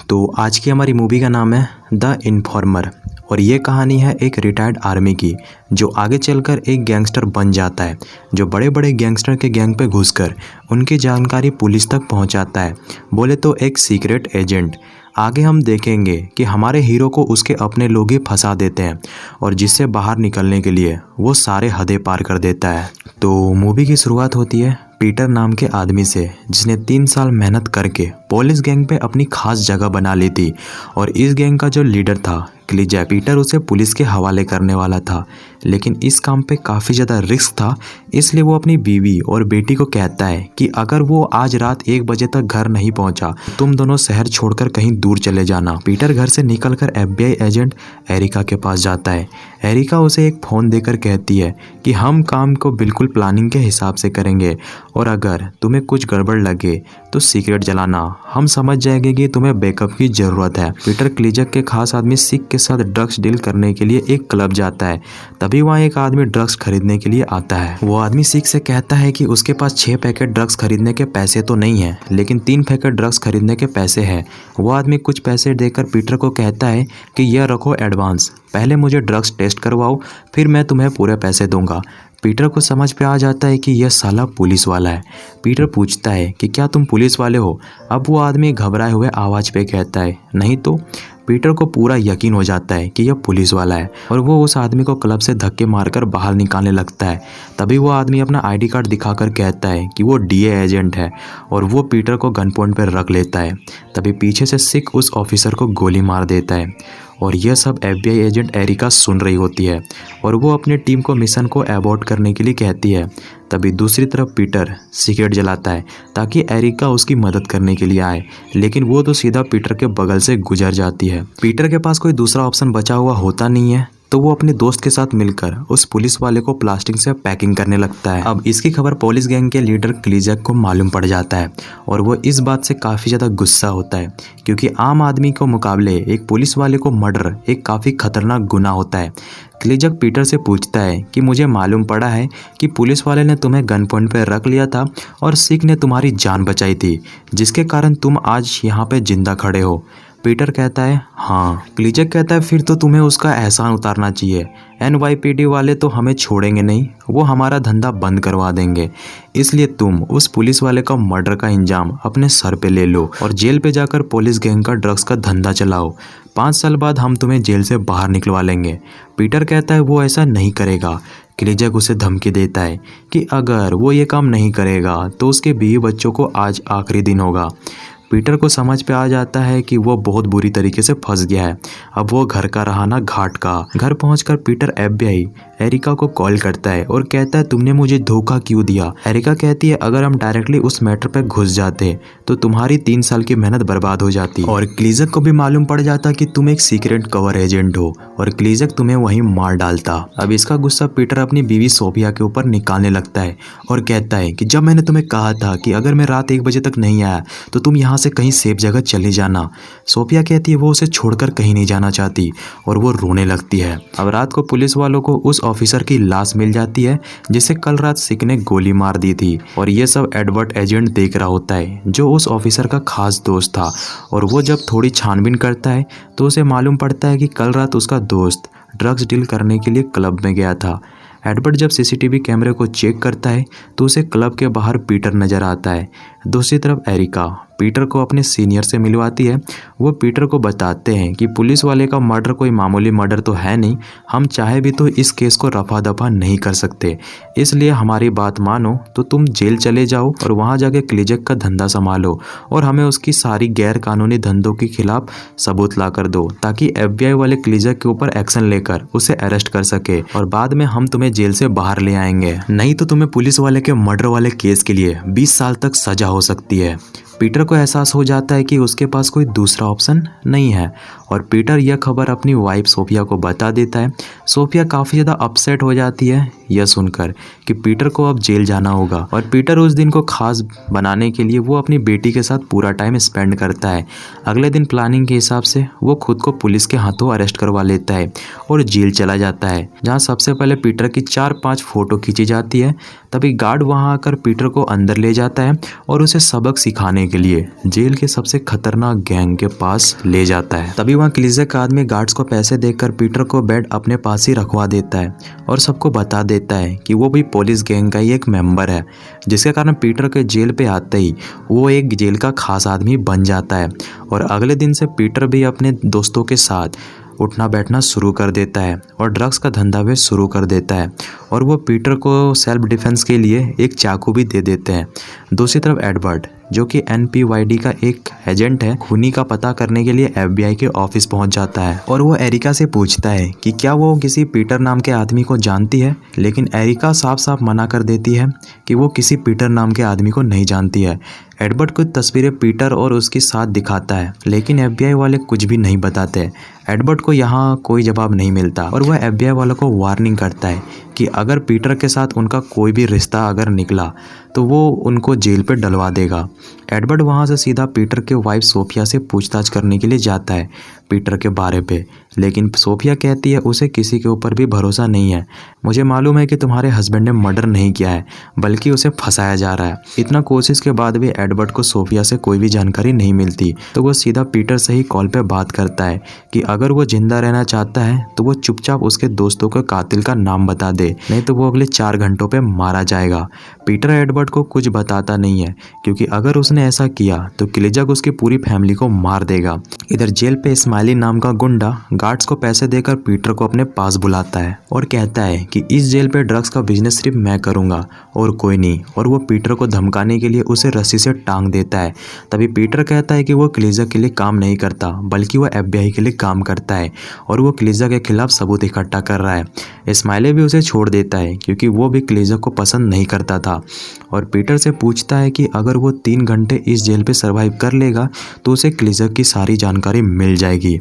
तो आज की हमारी मूवी का नाम है द इन्फॉर्मर और ये कहानी है एक रिटायर्ड आर्मी की जो आगे चलकर एक गैंगस्टर बन जाता है, जो बड़े बड़े गैंगस्टर के गैंग पे घुसकर उनकी जानकारी पुलिस तक पहुंचाता है। बोले तो एक सीक्रेट एजेंट। आगे हम देखेंगे कि हमारे हीरो को उसके अपने लोग ही फंसा देते हैं और जिससे बाहर निकलने के लिए वो सारे हदें पार कर देता है। तो मूवी की शुरुआत होती है पीटर नाम के आदमी से, जिसने 3 साल मेहनत करके पुलिस गैंग पे अपनी खास जगह बना ली थी और इस गैंग का जो लीडर था क्लीजैक, पीटर उसे पुलिस के हवाले करने वाला था, लेकिन इस काम पे काफ़ी ज़्यादा रिस्क था। इसलिए वो अपनी बीवी और बेटी को कहता है कि अगर वो आज रात 1 बजे तक घर नहीं पहुंचा तुम दोनों शहर छोड़कर कहीं दूर चले जाना। पीटर घर से निकलकर FBI एजेंट एरिका के पास जाता है। एरिका उसे एक फ़ोन देकर कहती है कि हम काम को बिल्कुल प्लानिंग के हिसाब से करेंगे और अगर तुम्हें कुछ गड़बड़ लगे तो सीक्रेट जलाना, हम समझ जाएंगे कि तुम्हें बैकअप की ज़रूरत है। पीटर क्लीजैक के खास आदमी सिक के साथ ड्रग्स डील करने के लिए एक क्लब जाता है। तभी वहाँ एक आदमी ड्रग्स खरीदने के लिए आता है। वो आदमी सिक से कहता है कि उसके पास 6 पैकेट ड्रग्स खरीदने के पैसे तो नहीं है, लेकिन 3 पैकेट ड्रग्स खरीदने के पैसे हैं। वो आदमी कुछ पैसे देकर पीटर को कहता है कि यह रखो एडवांस, पहले मुझे ड्रग्स टेस्ट करवाओ फिर मैं तुम्हें पूरे पैसे दूंगा। पीटर को समझ पे आ जाता है कि यह साला पुलिस वाला है। पीटर पूछता है कि क्या तुम पुलिस वाले हो? अब वो आदमी घबराए हुए आवाज़ पे कहता है नहीं तो। पीटर को पूरा यकीन हो जाता है कि यह पुलिस वाला है और वो उस आदमी को क्लब से धक्के मारकर बाहर निकालने लगता है। तभी वो आदमी अपना ID कार्ड दिखाकर कहता है कि वो DA एजेंट है और वो पीटर को गन पॉइंट पर रख लेता है। तभी पीछे से सिक उस ऑफिसर को गोली मार देता है और यह सब FBI एजेंट एरिका सुन रही होती है और वो अपनी टीम को मिशन को अबॉर्ट करने के लिए कहती है। तभी दूसरी तरफ पीटर सिगरेट जलाता है ताकि एरिका उसकी मदद करने के लिए आए, लेकिन वो तो सीधा पीटर के बगल से गुजर जाती है। पीटर के पास कोई दूसरा ऑप्शन बचा हुआ होता नहीं है तो वो अपने दोस्त के साथ मिलकर उस पुलिस वाले को प्लास्टिक से पैकिंग करने लगता है। अब इसकी खबर पुलिस गैंग के लीडर क्लीजैक को मालूम पड़ जाता है और वो इस बात से काफ़ी ज़्यादा गुस्सा होता है क्योंकि आम आदमी को मुकाबले एक पुलिस वाले को मर्डर एक काफ़ी खतरनाक गुनाह होता है। क्लीजैक पीटर से पूछता है कि मुझे मालूम पड़ा है कि पुलिस वाले ने तुम्हें गन पॉइंट पर रख लिया था और सिक ने तुम्हारी जान बचाई थी, जिसके कारण तुम आज यहाँ पे जिंदा खड़े हो। पीटर कहता है हाँ। क्लीजैक कहता है फिर तो तुम्हें उसका एहसान उतारना चाहिए। NYPD वाले तो हमें छोड़ेंगे नहीं, वो हमारा धंधा बंद करवा देंगे, इसलिए तुम उस पुलिस वाले का मर्डर का इंजाम अपने सर पे ले लो और जेल पे जाकर पुलिस गैंग का ड्रग्स का धंधा चलाओ। 5 साल बाद हम तुम्हें जेल से बाहर निकलवा लेंगे। पीटर कहता है वो ऐसा नहीं करेगा। क्लीजैक उसे धमकी देता है कि अगर वो ये काम नहीं करेगा तो उसके बीवी बच्चों को आज आखिरी दिन होगा। पीटर को समझ पे आ जाता है कि वो बहुत बुरी तरीके से फंस गया है। अब वो घर का रहा ना घाट का। घर पहुंचकर पीटर FBI एरिका को कॉल करता है और कहता है तुमने मुझे धोखा क्यों दिया? एरिका कहती है अगर हम डायरेक्टली उस मैटर पे घुस जाते तो तुम्हारी 3 साल की मेहनत बर्बाद हो जाती और क्लीजैक को भी मालूम पड़ जाता कि तुम एक सीक्रेट कवर एजेंट हो और क्लीजैक तुम्हें वहीं मार डालता। अब इसका गुस्सा पीटर अपनी बीवी सोफिया के ऊपर निकालने लगता है और कहता है कि जब मैंने तुम्हें कहा था कि अगर मैं रात 1 बजे तक नहीं आया तो तुम यहाँ से कहीं सेफ जगह चली जाना। सोफिया कहती है वो उसे छोड़कर कहीं नहीं जाना चाहती और वो रोने लगती है। अब रात को पुलिस वालों को उस ऑफिसर की लाश मिल जाती है जिसे कल रात सिक ने गोली मार दी थी और ये सब एडवर्ड एजेंट देख रहा होता है जो उस ऑफिसर का खास दोस्त था। और वो जब थोड़ी छानबीन करता है तो उसे मालूम पड़ता है कि कल रात उसका दोस्त ड्रग्स डील करने के लिए क्लब में गया था। एडवर्ड जब CCTV कैमरे को चेक करता है तो उसे क्लब के बाहर पीटर नजर आता है। दूसरी तरफ एरिका पीटर को अपने सीनियर से मिलवाती है। वो पीटर को बताते हैं कि पुलिस वाले का मर्डर कोई मामूली मर्डर तो है नहीं, हम चाहे भी तो इस केस को रफा दफा नहीं कर सकते, इसलिए हमारी बात मानो तो तुम जेल चले जाओ और वहाँ जाके क्लीजैक का धंधा संभालो और हमें उसकी सारी गैर कानूनी धंधों के खिलाफ सबूत ला कर दो ताकि FBI वाले क्लीजैक के ऊपर एक्शन लेकर उसे अरेस्ट कर सके और बाद में हम तुम्हें जेल से बाहर ले आएंगे, नहीं तो तुम्हें पुलिस वाले के मर्डर वाले केस के लिए 20 साल तक सजा हो सकती है। पीटर को एहसास हो जाता है कि उसके पास कोई दूसरा ऑप्शन नहीं है और पीटर यह खबर अपनी वाइफ सोफिया को बता देता है। सोफिया काफ़ी ज़्यादा अपसेट हो जाती है यह सुनकर कि पीटर को अब जेल जाना होगा और पीटर उस दिन को खास बनाने के लिए वो अपनी बेटी के साथ पूरा टाइम स्पेंड करता है। अगले दिन प्लानिंग के हिसाब से वो खुद को पुलिस के हाथों अरेस्ट करवा लेता है और जेल चला जाता है, जहाँ सबसे पहले पीटर की 4-5 फोटो खींची जाती है तभी गार्ड वहां आकर पीटर को अंदर ले जाता है और उसे सबक सिखाने के लिए जेल के सबसे खतरनाक गैंग के पास ले जाता है। तभी वहाँ क्लिज़क का आदमी गार्ड्स को पैसे देकर पीटर को बेड अपने पास ही रखवा देता है और सबको बता देता है कि वो भी पुलिस गैंग का ही एक मेंबर है, जिसके कारण पीटर के जेल पे आते ही वो एक जेल का खास आदमी बन जाता है। और अगले दिन से पीटर भी अपने दोस्तों के साथ उठना बैठना शुरू कर देता है और ड्रग्स का धंधा भी शुरू कर देता है। और वो पीटर को सेल्फ डिफेंस के लिए एक चाकू भी दे देते हैं। दूसरी तरफ एडवर्ड, जो कि NPYD का एक एजेंट है, खूनी का पता करने के लिए FBI के ऑफिस पहुंच जाता है और वो एरिका से पूछता है कि क्या वो किसी पीटर नाम के आदमी को जानती है। लेकिन एरिका साफ साफ मना कर देती है कि वो किसी पीटर नाम के आदमी को नहीं जानती है। एडवर्ड कुछ तस्वीरें पीटर और उसके साथ दिखाता है, लेकिन FBI वाले कुछ भी नहीं बताते। एडवर्ड को यहाँ कोई जवाब नहीं मिलता और वह FBI वालों को वार्निंग करता है कि अगर पीटर के साथ उनका कोई भी रिश्ता अगर निकला तो वो उनको जेल पे डलवा देगा। एडवर्ड वहाँ से सीधा पीटर के वाइफ सोफिया से पूछताछ करने के लिए जाता है पीटर के बारे पे, लेकिन सोफिया कहती है उसे किसी के ऊपर भी भरोसा नहीं है। मुझे मालूम है कि तुम्हारे हस्बैंड ने मर्डर नहीं किया है, बल्कि उसे फंसाया जा रहा है। इतना कोशिश के बाद भी एडवर्ड को सोफिया से कोई भी जानकारी नहीं मिलती, तो वो सीधा पीटर से ही कॉल पे बात करता है कि अगर वो जिंदा रहना चाहता है तो वो चुपचाप उसके दोस्तों के कातिल का नाम बता दे, नहीं तो वो अगले 4 घंटों पे मारा जाएगा। पीटर एडवर्ड को कुछ बताता नहीं है, क्योंकि अगर उसने ऐसा किया तो क्लिज़क उसकी पूरी फैमिली को मार देगा। इधर जेल पे स्माइली नाम का गुंडा गार्ड्स को पैसे देकर पीटर को अपने पास बुलाता है और कहता है कि इस जेल पे ड्रग्स का बिजनेस सिर्फ मैं करूंगा और कोई नहीं। और वो पीटर को धमकाने के लिए उसे रस्सी से टांग देता है। तभी पीटर कहता है कि वो क्लिज़क के लिए काम नहीं करता, बल्कि वो FBI के लिए काम करता है और वो क्लिज़क के खिलाफ सबूत इकट्ठा कर रहा है। स्माइली भी उसे छोड़ देता है, क्योंकि वो भी क्लिज़क को पसंद नहीं करता था। और पीटर से पूछता है कि अगर वो 3 घंटे इस जेल पे सरवाइव कर लेगा तो उसे क्लिज़क की सारी जानकारी मिल जाएगी।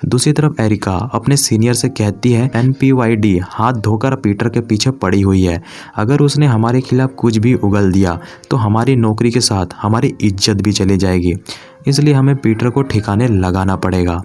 दूसरी तरफ एरिका अपने सीनियर से कहती है NPYD हाथ धोकर पीटर के पीछे पड़ी हुई है, अगर उसने हमारे खिलाफ कुछ भी उगल दिया तो हमारी नौकरी के साथ हमारी इज्जत भी चली जाएगी, इसलिए हमें पीटर को ठिकाने लगाना पड़ेगा।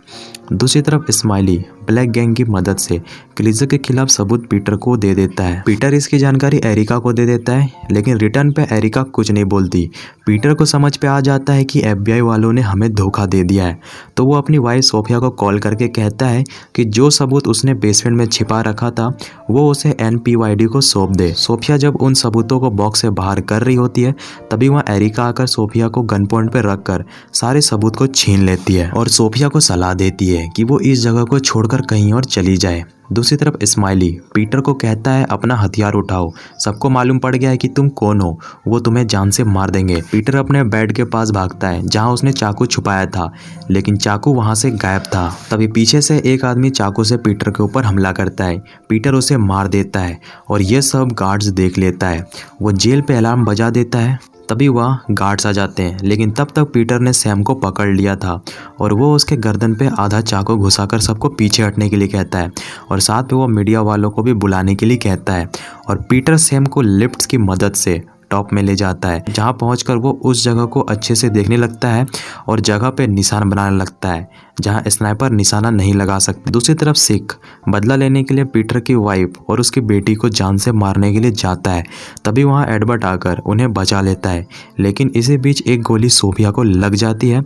दूसरी तरफ स्माइली ब्लैक गैंग की मदद से क्लिज़क के खिलाफ सबूत पीटर को दे देता है। पीटर इसकी जानकारी एरिका को दे देता है, लेकिन रिटर्न पे एरिका कुछ नहीं बोलती। पीटर को समझ पे आ जाता है कि FBI वालों ने हमें धोखा दे दिया है, तो वो अपनी वाइफ सोफिया को कॉल करके कहता है कि जो सबूत उसने बेसमेंट में छिपा रखा था वो उसे NPYD को सौंप दे। सोफिया जब उन सबूतों को बॉक्स से बाहर कर रही होती है, तभी वहाँ एरिका आकर सोफिया को गन पॉइंट पे रखकर सारे सबूत को छीन लेती है और सोफिया को सलाह देती है कि वो इस जगह को छोड़कर कहीं और चली जाए। दूसरी तरफ स्माइली पीटर को कहता है अपना हथियार उठाओ, सबको मालूम पड़ गया है कि तुम कौन हो, वो तुम्हें जान से मार देंगे। पीटर अपने बेड के पास भागता है जहां उसने चाकू छुपाया था, लेकिन चाकू वहां से गायब था। तभी पीछे से एक आदमी चाकू से पीटर के ऊपर हमला करता है। पीटर उसे मार देता है और ये सब गार्ड्स देख लेता है। वो जेल पे अलार्म बजा देता है, तभी वह गार्ड्स आ जाते हैं, लेकिन तब तक पीटर ने सैम को पकड़ लिया था और वो उसके गर्दन पे आधा चाकू घुसाकर सबको पीछे हटने के लिए कहता है और साथ में वो मीडिया वालों को भी बुलाने के लिए कहता है। और पीटर सैम को लिफ्ट्स की मदद से टॉप में ले जाता है, जहां पहुंचकर वो उस जगह को अच्छे से देखने लगता है और जगह पे निशान बनाने लगता है जहां स्नाइपर निशाना नहीं लगा सकते। दूसरी तरफ सिख बदला लेने के लिए पीटर की वाइफ और उसकी बेटी को जान से मारने के लिए जाता है। तभी वहां एडवर्ड आकर उन्हें बचा लेता है, लेकिन इसी बीच एक गोली सोफिया को लग जाती है।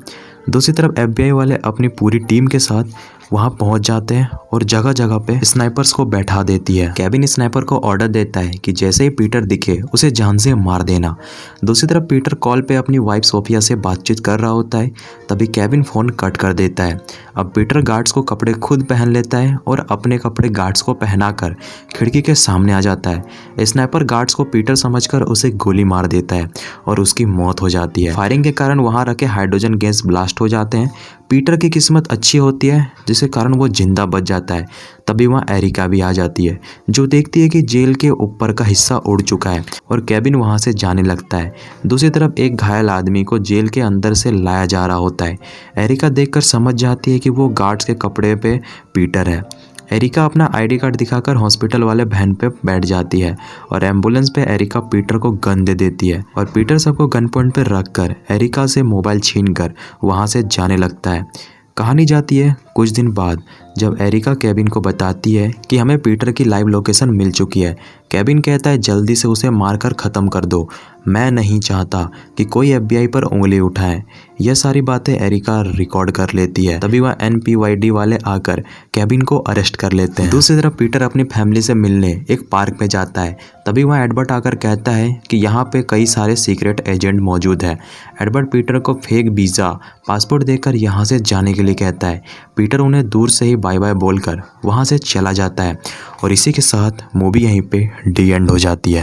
दूसरी तरफ FBI वाले अपनी पूरी टीम के साथ वहां पहुंच जाते हैं और जगह जगह पे स्नाइपर्स को बैठा देती है। केविन स्नाइपर को ऑर्डर देता है कि जैसे ही पीटर दिखे उसे जान से मार देना। दूसरी तरफ पीटर कॉल पे अपनी वाइफ सोफिया से बातचीत कर रहा होता है, तभी केविन फोन कट कर देता है। अब पीटर गार्ड्स को कपड़े खुद पहन लेता है और अपने कपड़े गार्ड्स को पहनाकर खिड़की के सामने आ जाता है। स्नाइपर गार्ड्स को पीटर समझकर उसे गोली मार देता है और उसकी मौत हो जाती है। फायरिंग के कारण वहां रखे हाइड्रोजन गैस ब्लास्ट हो जाते हैं। पीटर की किस्मत अच्छी होती है, जिसके कारण वो जिंदा बच जाता है। तभी वहाँ एरिका भी आ जाती है, जो देखती है कि जेल के ऊपर का हिस्सा उड़ चुका है और केविन वहाँ से जाने लगता है। दूसरी तरफ एक घायल आदमी को जेल के अंदर से लाया जा रहा होता है। एरिका देखकर समझ जाती है कि वो गार्ड्स के कपड़े पे पीटर है। एरिका अपना ID कार्ड दिखाकर हॉस्पिटल वाले वैन पे बैठ जाती है और एम्बुलेंस पे एरिका पीटर को गन दे देती है और पीटर सबको गन पॉइंट पे रखकर एरिका से मोबाइल छीनकर वहाँ से जाने लगता है। कहानी जाती है कुछ दिन बाद जब एरिका केविन को बताती है कि हमें पीटर की लाइव लोकेशन मिल चुकी है। केविन कहता है जल्दी से उसे मारकर ख़त्म कर दो, मैं नहीं चाहता कि कोई FBI पर उंगली उठाए। यह सारी बातें एरिका रिकॉर्ड कर लेती है। तभी वह NPYD वाले आकर केविन को अरेस्ट कर लेते हैं। दूसरी तरफ पीटर अपनी फैमिली से मिलने एक पार्क में जाता है। तभी वह एडवर्ड आकर कहता है कि यहाँ पे कई सारे सीक्रेट एजेंट मौजूद है। एडवर्ड पीटर को फेक वीज़ा पासपोर्ट देकर यहाँ से जाने के लिए कहता है। पीटर उन्हें दूर से ही बाय बाय बोलकर वहाँ से चला जाता है और इसी के साथ मूवी यहीं पे डी एंड हो जाती है।